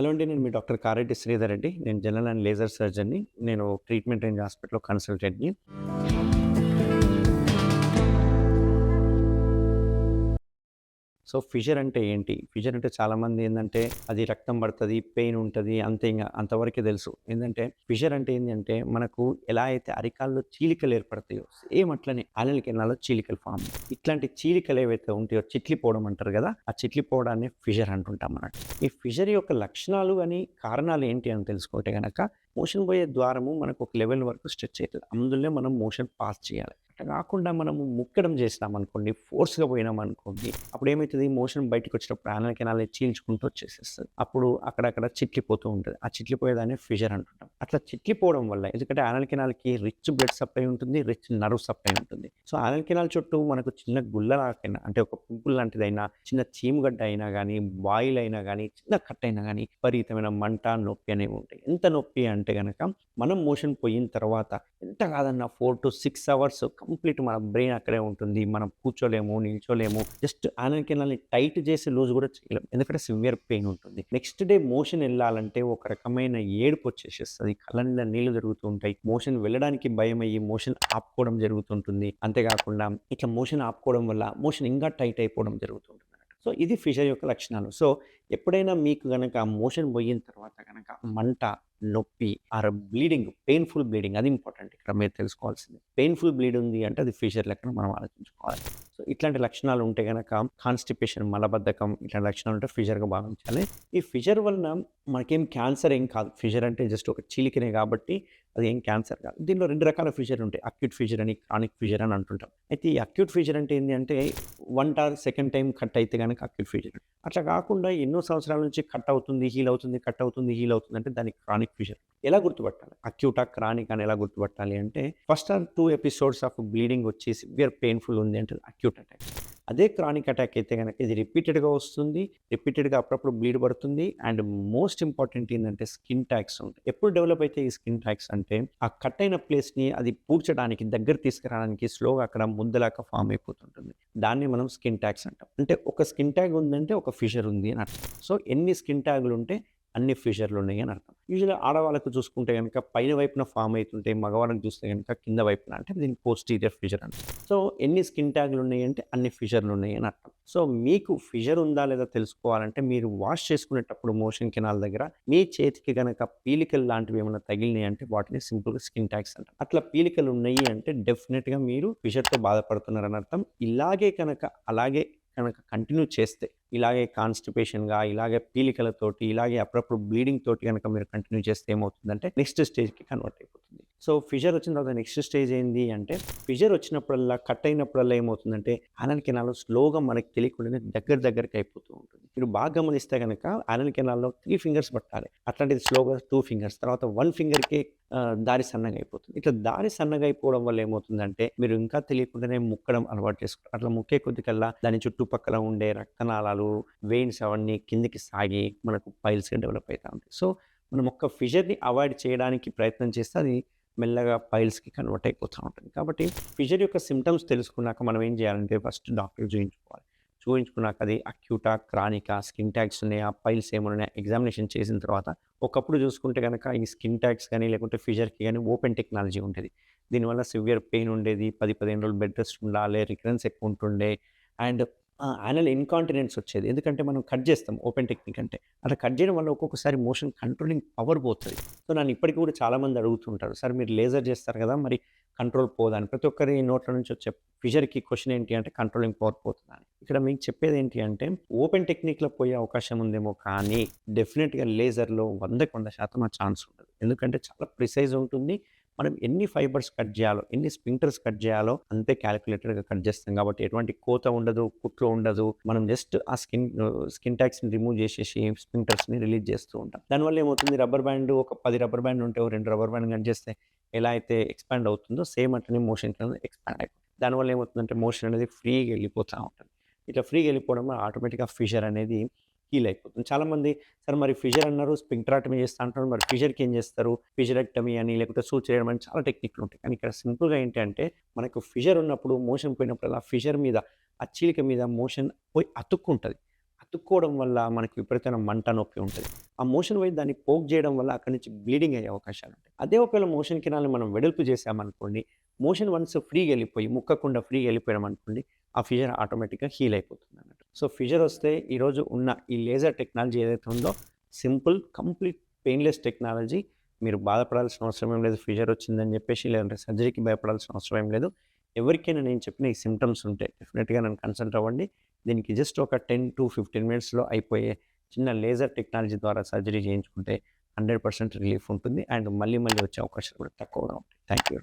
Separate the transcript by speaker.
Speaker 1: Hello అండి. నేను మీ doctor Kareddy Sridhar Reddy. నేను జనరల్ అండ్ లేజర్ సర్జన్‌ని. నేను ట్రీట్మెంట్ రేంజ్ హాస్పిటల్‌లో కన్సల్టెంట్‌ని. సో, ఫిషర్ అంటే ఏంటి? ఫిషర్ అంటే చాలామంది ఏందంటే, అది రక్తం పడతది, పెయిన్ ఉంటది. అంతే ఇంగ అంతవరకే తెలుసు. ఏందంటే, ఫిషర్ అంటే ఏందంటే, మనకు ఎలా అయితే అరికాల్లో చీలికలు ఏర్పడతాయో, సేమ్ అట్లనే యానల్ కెనాల్‌లో చీలికలు ఫార్మ్. ఇట్లాంటి చీలికలు ఏవైతే ఉంటాయో, చిట్లిపోవడం అంటారు గదా! ఆ చిట్లిపోవడాన్ని ఫిషర్ అంటుంటాం అన్నట్టు. ఈ ఫిషర్ యొక్క లక్షణాలు గాని, కారణాలు ఏంటి అని తెలుసుకుంటే గనక, మోషన్ పోయే ద్వారము మనకు ఒక లెవెల్ వరకు స్ట్రెచ్ అయితది. అందులోనే మనం మోషన్ పాస్ చేయాలి. అట్లా కాకుండా మనము ముక్కడం చేసినామనుకోండి, ఫోర్స్‌గా పోయినామనుకోండి, అప్పుడేమైతది మోషన్ బయటికొచ్చేటప్పుడు యానల్ కెనాల్‌ని చీల్చుకుంటూ వచ్చేసేస్తది. అప్పుడు అక్కడక్కడ చిట్లిపోతూ ఉంటది. ఆ చిట్లిపోయేదాన్ని ఫిషర్ అంటుంటాం. అట్లా చిట్లిపోవడం వల్ల ఎందుకంటే యానల్ కెనాల్‌కి రిచ్ బ్లడ్ సప్లై ఉంటుంది. రిచ్ నర్వ్ సప్లై ఉంటుంది. సో, యానల్ కెనాల్ చుట్టూ మనకు చిన్న గుల్లలాకైనా అంటే ఒక పింపుల్ లాంటిదైనా, చిన్న చీమగడ్డ అయినా గానీ, బాయిల్ అయినా గానీ, చిన్న కట్ అయినా గానీ, విపరీతమైన మంట, నొప్పి అనేవి ఉంటాయి. ఎంత నొప్పి అంటే గనక మనం మోషన్ పోయిన తర్వాత ఎంత కాదన్నా 4-6 అవర్స్ కంప్లీట్ మన బ్రెయిన్ అక్కడే ఉంటుంది. మనం కూర్చోలేము, నిల్చోలేము. జస్ట్ యానల్ కెనాల్‌ని టైట్ చేసి లూజ్ కూడా చేయలేం. ఎందుకంటే సివియర్ పెయిన్ ఉంటుంది. నెక్స్ట్ డే మోషన్ ఎళ్ళాలంటే ఒక రకమైన ఏడుపొచ్చేసేస్తది. కళ్ళ నిండా నీళ్లు తిరుగుతూ ఉంటాయి. మోషన్ వెళ్ళడానికి భయమయ్యి మోషన్ ఆపుకోవడం జరుగుతుంటుంది. అంతేకాకుండా ఇట్లా మోషన్ ఆపుకోవడం వల్ల మోషన్ ఇంకా టైట్ అయిపోవడం జరుగుతుంటుంది. సో, ఇది ఫిషర్ యొక్క లక్షణాలు. సో, ఎప్పుడైనా మీకు గనక మోషన్ పోయిన తర్వాత గనక మంట, నొప్పి ఆర్ బ్లీడింగ్, పెయిన్‌ఫుల్ బ్లీడింగ్ అది ఇంపార్టెంట్ ఇక్కడ మీరు తెలుసుకోవాల్సింది. పెయిన్‌ఫుల్ బ్లీడ్ ఉంది అంటే అది ఫిషర్ లెక్కన మనం ఆలోచించుకోవాలి. సో, ఇట్లాంటి లక్షణాలు ఉంటే గనక కాన్‌స్టిపేషన్, మలబద్ధకం ఇట్లాంటి లక్షణాలు ఉంటే ఫిషర్‌గా భావించాలి. ఈ ఫిషర్ వలన మనకేం క్యాన్సర్ ఏం కాదు. ఫిషర్ అంటే జస్ట్ ఒక చీలికనే కాబట్టి అది ఏం క్యాన్సర్ కాదు. దీనిలో 2 రకాల ఫిషర్ ఉంటాయి. అక్యూట్ ఫిషర్ అని, క్రానిక్ ఫిషర్ అని అంటుంటాం. అయితే ఈ అక్యూట్ ఫిషర్ అంటే ఏంది అంటే one or second time cut అయితే గనక అక్యూట్ ఫిషర్. అట్లా కాకుండా ఎన్నో సంవత్సరాల నుంచి కట్ అవుతుంది, హీల్ అవుతుంది, కట్ అవుతుంది, హీల్ అవుతుంది అంటే దాన్ని క్రానిక్ ఫిషర్. ఎలా గుర్తుపట్టాలి? అక్యూటా, క్రానిక్ అని ఎలా గుర్తుపట్టాలి అంటే first or 2 episodes of bleeding వచ్చి సివియర్ పెయిన్‌ఫుల్ ఉంది అంటే అక్యూట్ అటాక్. అదే క్రానిక్ అటాక్ అయితే గనక ఇది రిపీటెడ్‌గా వస్తుంది. రిపీటెడ్‌గా అప్పుడప్పుడు బ్లీడ్ పడుతుంది. అండ్ మోస్ట్ ఇంపార్టెంట్ ఏందంటే స్కిన్ ట్యాగ్స్ ఉంటాయి. ఎప్పుడు డెవలప్ అయితాయి ఈ స్కిన్ ట్యాగ్స్ అంటే ఆ కట్ అయిన ప్లేస్‌ని అది పూడ్చడానికి, దగ్గర తీసుకురావడానికి స్లోగా అక్కడ ముద్దలాగా ఫార్మ్ అయిపోతుంటుంది. దాన్ని మనం స్కిన్ ట్యాగ్స్ అంటాం. అంటే ఒక స్కిన్ ట్యాగ్ ఉందంటే ఒక ఫిషర్ ఉంది అని అర్థం. సో, ఎన్ని స్కిన్ ట్యాగులుంటే అన్ని ఫిషర్‌లున్నాయి అని అర్థం. యూజువల్‌గా ఆడవాళ్ళకు చూసుకుంటే గనక పైన వైపున ఫార్మ్ అయితుంటాయి. మగవాళ్ళకి చూస్తే గనక కింద వైపున అంటే దీన్ని పోస్టీరియర్ ఫిషర్ అంటాం. సో, ఎన్ని స్కిన్ ట్యాగులున్నాయి అంటే అన్ని ఫిషర్‌లున్నాయి అని అర్థం. సో, మీకు ఫిషర్ ఉందా లేదా తెలుసుకోవాలంటే మీరు వాష్ చేసుకునేటప్పుడు మోషన్ కెనాల్ దగ్గర మీ చేతికి గనక పీలికలు లాంటివి ఏమైనా తగిలినాయి అంటే వాటిని సింపుల్‌గా స్కిన్ ట్యాగ్స్ అంటాం. అట్లా పీలికలు ఉన్నాయి అంటే డెఫినిట్‌గా మీరు ఫిషర్‌తో బాధపడుతున్నారని అర్థం. ఇలాగే కనుక అలాగే కనుక కంటిన్యూ చేస్తే ఇలాగే కాన్‌స్టిపేషన్‌గా, ఇలాగే పీలికలతోటి, ఇలాగే అప్పుడప్పుడు బ్లీడింగ్ తోటి గనక మీరు కంటిన్యూ చేస్తే ఏమవుతుందంటే నెక్స్ట్ స్టేజ్‌కి కన్వర్ట్ అయిపోతుంది. సో, ఫిషర్ వచ్చిన తర్వాత నెక్స్ట్ స్టేజ్ ఏంది అంటే ఫిషర్ వచ్చినప్పుడల్లా, కట్ అయినప్పుడల్లా ఏమవుతుందంటే యానల్ కెనాల్‌లో స్లోగా మనకు తెలియకుండానే దగ్గరకి అయిపోతూ ఉంటుంది. మీరు బాగా గమనిస్తే గనక యానల్ కెనాల్‌లో 3 ఫింగర్స్ పట్టాలి. అట్లాంటిది స్లోగా 2 ఫింగర్స్ తర్వాత 1 ఫింగర్‌కే దారి సన్నగా అయిపోతుంది. ఇట్లా దారి సన్నగా అయిపోవడం వల్ల ఏమవుతుందంటే మీరు ఇంకా తెలియకుండానే ముక్కడం అలవాటు చేసుకుంటారు. అట్లా ముక్కే కొద్దికల్లా దాని చుట్టుపక్కల ఉండే రక్తనాళాలు, వెయిన్స్ అవన్నీ కిందకి సాగి మనకు పైల్స్‌గా డెవలప్ అయితా ఉంటాయి. సో, మనం ఒక్క ఫిషర్‌ని అవాయిడ్ చేయడానికి ప్రయత్నం చేస్తే అది మెల్లగా పైల్స్‌కి కన్వర్ట్ అయిపోతా ఉంటుంది. కాబట్టి ఫిషర్ యొక్క సింప్టమ్స్ తెలుసుకున్నాక మనం ఏం చేయాలంటే ఫస్ట్ డాక్టర్‌కి చూయించుకోవాలి. చూయించుకున్నాక అది అక్యూటా, క్రానికా, స్కిన్ ట్యాగ్స్ ఉన్నాయా, పైల్స్ ఏమైనా ఉన్నాయా ఎగ్జామినేషన్ చేసిన తర్వాత ఒకప్పుడు చూసుకుంటే గనక ఈ స్కిన్ ట్యాగ్స్ గాని, లేకుంటే ఫిషర్‌కి గాని ఓపెన్ టెక్నాలజీ ఉండేది. దీనివల్ల సివియర్ పెయిన్ ఉండేది. 10, 15 రోజులు బెడ్ రెస్ట్ ఉండాలి. రికరెన్స్ ఎక్కువ ఉంటుండే. అండ్ యానల్ ఇన్‌కాంటినెన్స్ వచ్చేది. ఎందుకంటే మనం కట్ చేస్తాం ఓపెన్ టెక్నిక్ అంటే. అట్లా కట్ చేయడం వల్ల ఒక్కొక్కసారి మోషన్ కంట్రోలింగ్ పవర్ పోతది. సో, నన్ను ఇప్పటికి కూడా చాలామంది అడుగుతుంటారు. సార్ మీరు లేజర్ చేస్తారు కదా! మరి కంట్రోల్ పోదా అని. ప్రతి ఒక్కరి నోట్ల నుంచి వచ్చే ఫిషర్‌కి క్వెషన్ ఏంటి అంటే కంట్రోలింగ్ పవర్ పోతదా అని. ఇక్కడ మీకు చెప్పేదేంటి అంటే ఓపెన్ టెక్నిక్‌లో పోయే అవకాశం ఉందేమో కానీ డెఫినిట్‌గా లేజర్‌లో 100కి 100% ఆ ఛాన్స్ ఉండదు. ఎందుకంటే చాలా ప్రిసైజ్ ఉంటుంది. మనం ఎన్ని ఫైబర్స్ కట్ చేయాలో, ఎన్ని స్పింక్టర్స్ కట్ చేయాలో అంతే కాలిక్యులేటెడ్‌గా కట్ చేస్తాం కాబట్టి ఎటువంటి కోత ఉండదు, కుట్లు ఉండదు. మనం జస్ట్ ఆ స్కిన్ ట్యాగ్స్‌ని రిమూవ్ చేసేసి స్పింక్టర్స్‌ని రిలీజ్ చేస్తూ ఉంటాం. దానివల్ల ఏమవుతుంది రబ్బర్ బ్యాండ్ ఒక 10 రబ్బర్ బ్యాండ్ ఉంటే ఓ 2 రబ్బర్ బ్యాండ్ కట్ చేస్తే ఎలా అయితే ఎక్స్‌పాండ్ అవుతుందో సేమ్ అట్లనే మోషన్ అనేది ఎక్స్‌పాండ్ అయిపోతుంది. దానివల్ల ఏమవుతుందంటే మోషన్ అనేది ఫ్రీగా వెళ్ళిపోతా ఉంటుంది. ఇట్లా ఫ్రీగా వెళ్ళిపోవడం వల్ల ఆటోమేటిక్‌గా ఫిషర్ అనేది హీల్ అయిపోతుంది. చాలామంది సార్ మరి ఫిషర్ అన్నారు, స్పింక్టరాటమీ చేస్తా అంటున్నారు. మరి ఫిషర్‌కి ఏం చేస్తారు? ఫిషరెక్టమీ అని లేకపోతే సూచ్ చేయడం అని చాలా టెక్నిక్‌లు ఉంటాయి. కానీ ఇక్కడ సింపుల్‌గా ఏంటి అంటే మనకు ఫిషర్ ఉన్నప్పుడు మోషన్ పోయినప్పుడల్లా ఫిషర్ మీద, ఆ చీలిక మీద మోషన్ పోయి అతుక్కుంటది. అతుక్కోవడం వల్ల మనకి విపరీతమైన మంట, నొప్పి ఉంటది. ఆ మోషన్ పోయి దాన్ని పోక్ చేయడం వల్ల అక్కడి నుంచి బ్లీడింగ్ అయ్యే అవకాశాలుంటాయి. అదే ఒకవేళ మోషన్ కెనాల్‌ని మనం వెడల్పు చేశామనుకోండి, మోషన్ వన్స్ ఫ్రీగా ఎళ్ళిపోయి, ముక్కకుండా ఫ్రీగా ఎళ్ళిపోయామనుకోండి, ఆ ఫిషర్ ఆటోమేటిక్‌గా హీల్ అయిపోతుందన్నట్టు. సో, ఫిషర్ వస్తే ఈరోజు ఉన్న ఈ లేజర్ టెక్నాలజీ ఏదైతే ఉందో సింపుల్, కంప్లీట్ పెయిన్‌లెస్ టెక్నాలజీ. మీరు బాధపడాల్సిన అవసరం ఏం లేదు. ఫిషర్ వచ్చిందని చెప్పేసి, లేదంటే సర్జరీకి భయపడాల్సిన అవసరం ఏం లేదు. ఎవరికైనా నేను చెప్పిన ఈ సింప్టమ్స్ ఉంటే డెఫినిట్‌గా నన్ను కన్సల్ట్ అవ్వండి. దీనికి జస్ట్ ఒక 10-15 మినిట్స్‌లో అయిపోయే చిన్న లేజర్ టెక్నాలజీ ద్వారా సర్జరీ చేయించుకుంటే 100% రిలీఫ్ ఉంటుంది. అండ్ మళ్ళీ మళ్ళీ వచ్చే అవకాశాలు కూడా తక్కువగా ఉంటాయి. Thank you.